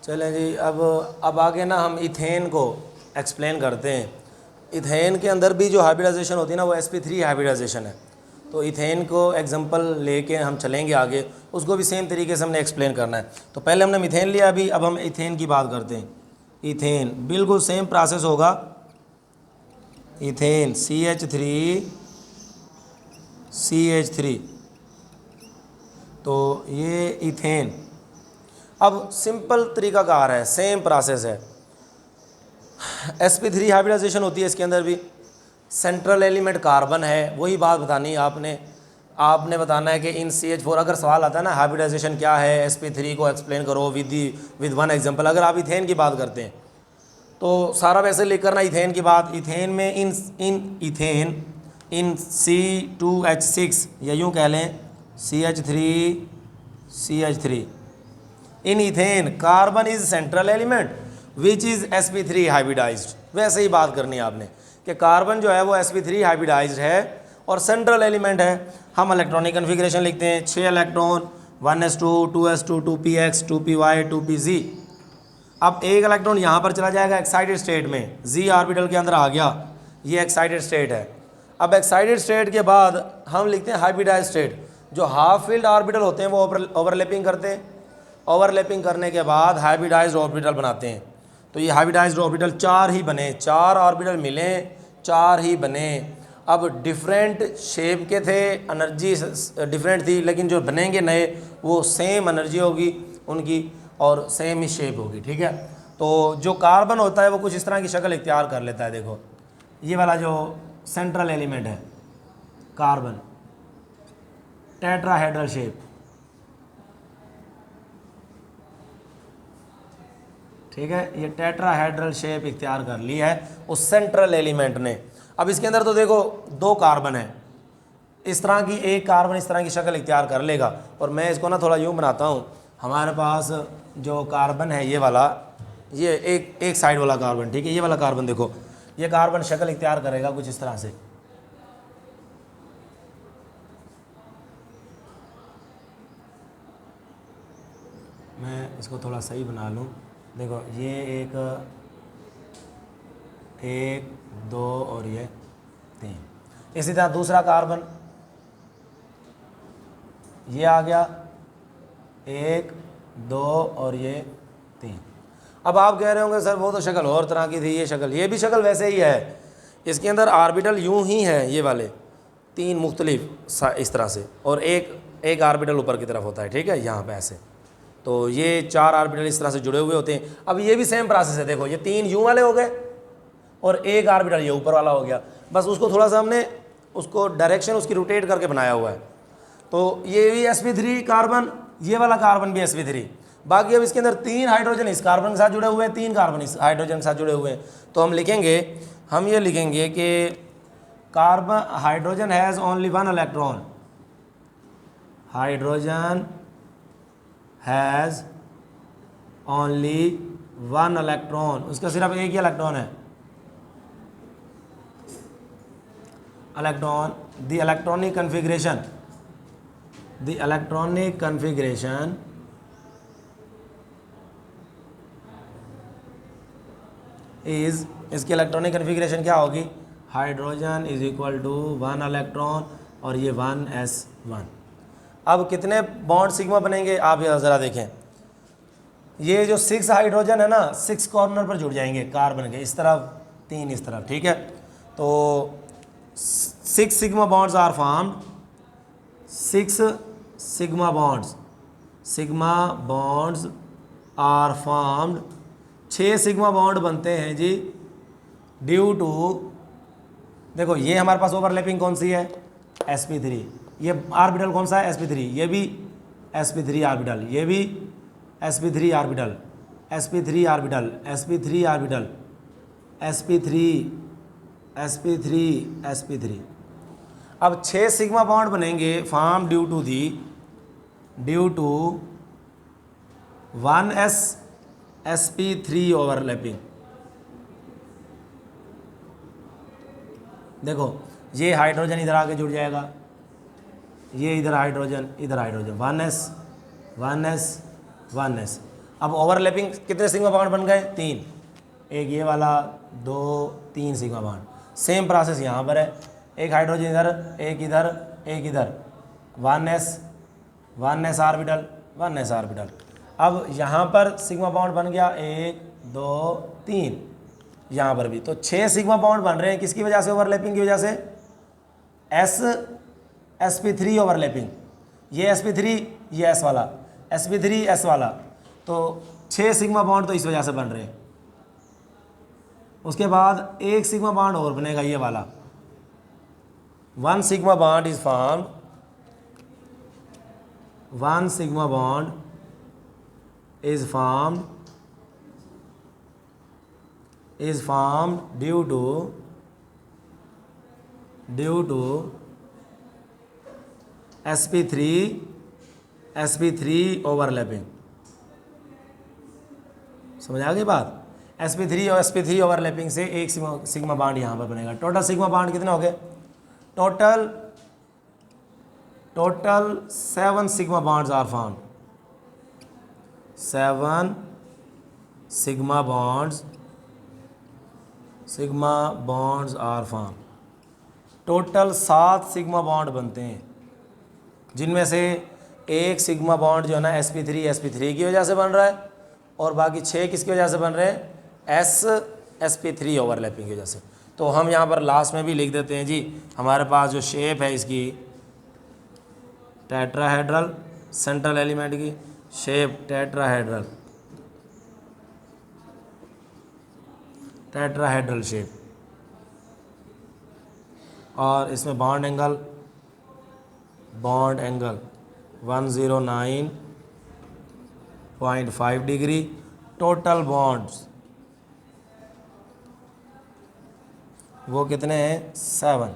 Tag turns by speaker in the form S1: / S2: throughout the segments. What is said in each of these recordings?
S1: चलें जी, अब आगे ना हम इथेन को एक्सप्लेन करते हैं। इथेन के अंदर भी जो हाइब्रिडाइजेशन होती है ना वो sp3 हाइब्रिडाइजेशन है। तो इथेन को एग्जांपल लेके हम चलेंगे आगे, उसको भी सेम तरीके से हमने एक्सप्लेन करना है। तो पहले हमने मीथेन लिया, अभी अब हम इथेन की बात करते हैं। इथेन बिल्कुल सेम प्रोसेस होगा। इथेन CH3 तो ये इथेन। अब सिंपल तरीकाकार है, सेम प्रोसेस है। sp3 हाइब्रिडाइजेशन होती है इसके अंदर भी। सेंट्रल एलिमेंट कार्बन है, वही बात बतानी है आपने बताना है कि इन CH4, अगर सवाल आता है ना हाइब्रिडाइजेशन क्या है, sp3 को एक्सप्लेन करो विद वन एग्जांपल। अगर आप इथेन की बात करते हैं तो सारा वैसे लिख करना इथेन की बात। इथेन में इन C2H6 या यूँ कह लें CH3 in ethane carbon is central element which is sp3 hybridized. वैसे ही बात करनी है आपने कि कार्बन जो है वो sp3 हाइब्रिडाइज्ड है और सेंट्रल एलिमेंट है। हम इलेक्ट्रॉनिक कन्फिग्रेशन लिखते हैं 6 electron 1s2 2s2 2px 2py 2pz। अब एक इलेक्ट्रॉन यहाँ पर चला जाएगा एक्साइटेड स्टेट में, z ऑर्बिटल के अंदर आ गया, ये एक्साइटेड स्टेट है। अब एक्साइटेड स्टेट के बाद हम लिखते हैं हाइब्रिडाइज्ड स्टेट। जो हाफ फील्ड ऑर्बिटल होते हैं वो ओवरलैपिंग करते हैं, ओवरलैपिंग करने के बाद हाइब्रिडाइज्ड ऑर्बिटल बनाते हैं। तो ये हाइब्रिडाइज्ड ऑर्बिटल 4 ही बने, 4 ऑर्बिटल मिले, 4 ही बने। अब डिफरेंट शेप के थे, एनर्जी डिफरेंट थी, लेकिन जो बनेंगे नए वो सेम एनर्जी होगी उनकी और सेम ही शेप होगी, ठीक है। तो जो कार्बन होता है वो कुछ इस तरह की शक्ल इख्तियार कर लेता है। देखो ये वाला जो सेंट्रल एलिमेंट है कार्बन, टेट्राहेड्रल शेप, ठीक है। ये टेट्राहेड्रल शेप इख्तियार कर ली है उस सेंट्रल एलिमेंट ने। अब इसके अंदर तो देखो 2 कार्बन है, इस तरह की एक कार्बन इस तरह की शक्ल इख्तियार कर लेगा। और मैं इसको ना थोड़ा यूँ बनाता हूँ। हमारे पास जो कार्बन है ये वाला, ये एक साइड वाला कार्बन, ठीक है। ये वाला कार्बन देखो, ये कार्बन शक्ल इख्तियार करेगा कुछ इस तरह से। मैं इसको थोड़ा सही बना लूँ। देखो ये एक 2 और ये 3। इसी तरह दूसरा कार्बन ये आ गया 1 2 और ये 3। अब आप कह रहे होंगे सर वो तो शक्ल और तरह की थी, ये शक्ल, ये भी शक्ल वैसे ही है। इसके अंदर ऑर्बिटल यूं ही है, ये वाले 3 मुख्तलिफ इस तरह से, और एक ऑर्बिटल ऊपर की तरफ होता है, ठीक है, यहाँ पे ऐसे। तो ये 4 ऑर्बिटल इस तरह से जुड़े हुए होते हैं। अब ये भी सेम प्रोसेस है। देखो ये 3 यूं वाले हो गए और एक ऑर्बिटल ये ऊपर वाला हो गया, बस उसको थोड़ा सा हमने उसको डायरेक्शन उसकी रोटेट करके बनाया हुआ है। तो ये भी sp3 कार्बन, ये वाला कार्बन भी sp3। बाकी अब इसके अंदर 3 हाइड्रोजन इस कार्बन के साथ जुड़े हुए हैं, 3 कार्बन इस हाइड्रोजन के साथ जुड़े हुए हैं। तो हम ये लिखेंगे कि carbon hydrogen has only 1 electron, hydrogen has only 1 electron, उसका सिर्फ एक ही इलेक्ट्रॉन है। Electron the electronic configuration is, इसकी इलेक्ट्रॉनिक कन्फिग्रेशन क्या होगी, hydrogen is equal to 1 electron और ये 1s1। अब कितने बॉन्ड सिग्मा बनेंगे आप ये ज़रा देखें। ये जो 6 हाइड्रोजन है ना 6 कॉर्नर पर जुड़ जाएंगे कार्बन के, इस तरफ 3 इस तरफ, ठीक है। तो 6 sigma bonds are formed, 6 sigma bonds are formed, 6 sigma bond बनते हैं जी ड्यू टू, देखो ये हमारे पास ओवरलैपिंग कौन सी है, sp3। ये ऑर्बिटल कौन सा है, sp3। ये भी sp3 ऑर्बिटल, ये भी sp3 orbital, sp3 orbital, sp3 orbital, sp3। अब 6 सिग्मा बॉन्ड बनेंगे form due to 1s sp3 overlapping. देखो ये हाइड्रोजन इधर आके जुड़ जाएगा, ये इधर हाइड्रोजन 1s 1s 1s। अब ओवरलैपिंग कितने सिग्मा बॉन्ड बन गए? 3, एक ये वाला, 2, 3 सिग्मा बॉन्ड। सेम प्रोसेस यहाँ पर है, एक हाइड्रोजन इधर, एक इधर, एक इधर, 1s ऑर्बिटल, 1s ऑर्बिटल। अब यहाँ पर सिग्मा बॉन्ड बन गया 1, 2, 3, यहाँ पर भी तो 6 सिग्मा बॉन्ड बन रहे हैं। किसकी वजह से? ओवरलैपिंग की वजह से। sp3 ओवरलैपिंग, ये sp3, ये s वाला, sp3 s वाला, तो 6 सिग्मा बॉन्ड तो इस वजह से बन रहे हैं। उसके बाद एक सिग्मा बॉन्ड और बनेगा, ये वाला, 1 sigma bond is formed, 1 sigma bond is formed due to sp3 overlapping. समझ आ गई बात? sp3 और sp3 ओवरलैपिंग से एक सिग्मा बॉन्ड यहाँ पर बनेगा। टोटल सिग्मा बॉन्ड कितने हो गए? Total 7 sigma bonds are formed, 7 sigma bonds are formed. Total 7 sigma bond बनते हैं, जिनमें से एक सिग्मा बॉन्ड जो है ना sp3 की वजह से बन रहा है, और बाकी 6 किसकी वजह से बन रहे हैं? sp3 ओवरलैपिंग की वजह से। तो हम यहाँ पर लास्ट में भी लिख देते हैं जी, हमारे पास जो शेप है इसकी टेट्राहेड्रल, सेंट्रल एलिमेंट की शेप टेट्राहेड्रल शेप, और इसमें bond angle 109.5 degree. Total bonds वो कितने हैं? 7,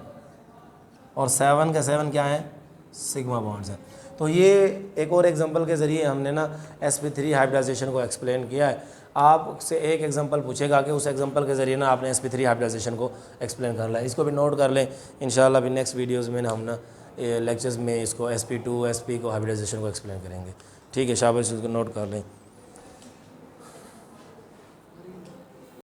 S1: और 7 के 7 क्या हैं? सिग्मा बॉन्ड्स हैं। तो ये एक और एग्जांपल के ज़रिए हमने ना sp3 हाइब्रिडाइजेशन को एक्सप्लेन किया है। आपसे एक एग्जांपल पूछेगा कि उस एग्जांपल के ज़रिए ना आपने sp3 हाइब्रिडाइजेशन को एक्सप्लेन कर लिया। इसको भी नोट कर लें, इंशाल्लाह भी नेक्स्ट वीडियोज़ में हम ना लेक्चर्स में इसको sp2 sp को हाइब्रिडाइजेशन को एक्सप्लेन करेंगे। ठीक है, शाबाश, इसको नोट कर लें।